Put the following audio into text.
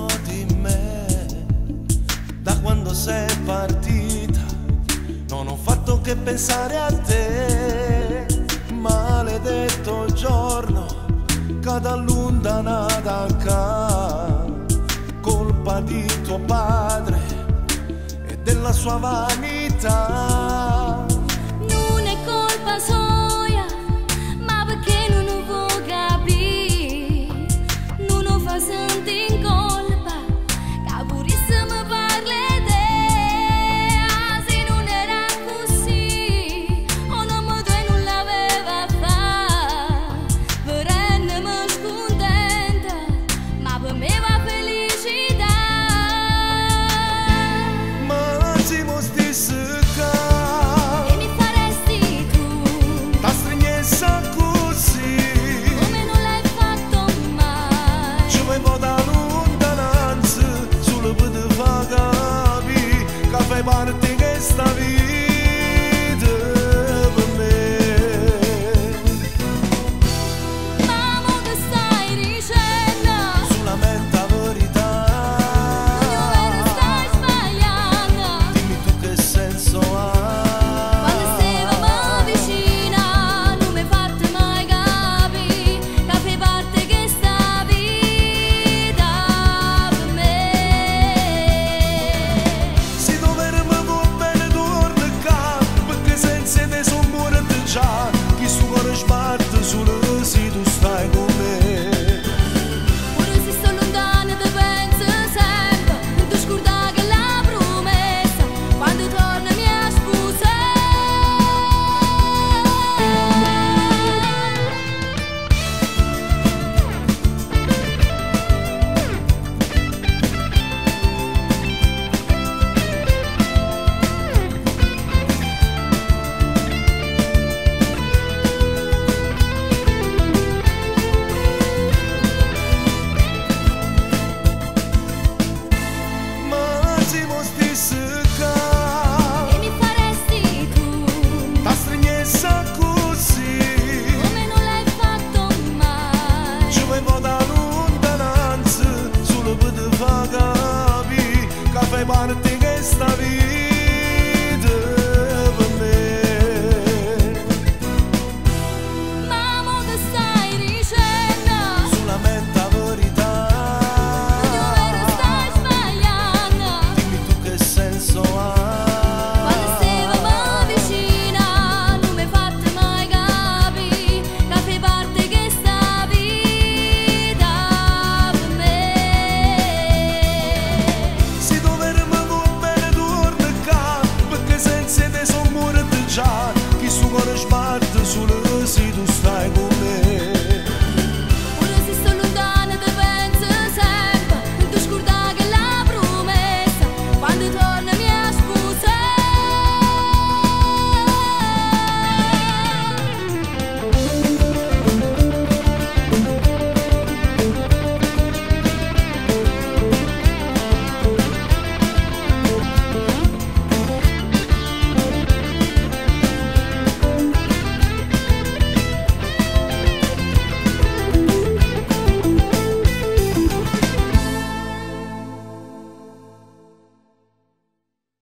dentro di me. Da quando sei partita non ho fatto che pensare a te. Maledetto giorno che dall'ontanata ca, colpa di tuo padre e della sua vanità. Non è colpa sua, ma perché non lo vuoi capire, non lo fa sentire in colpa, che purissimo mi parli te. Se non era così, o non mi tu non l'aveva fatto, per rendermi scontenta, ma per me va felicità. Ma si mo stesse E mi faresti tu, così, come non l'hai fatto mai. ci vuoi da lontananza solo per te far capire che fai parte di sta vita per me. Ma mo che stai dicendo? Solamente la verità, Io vero stai sbagliando. dimmi tu che senso ha. Quando stavamo vicina non mi fate mai capire che fai parte che sta vita per me. Se dovremmo va bene torna qua, perché senza te sono morto già. Chi su cuore sbatte solo se tu stai con me. Pure se sto lontana te penso sempre, non ti scordare che la promessa quando torna mi scusa. Ma se mo stesse qua, E mi faresti tu, ta stregnessa così, come non l'hai fatto mai. ci vuoi da lontananza solo per te far capire che fai parte di sta vita.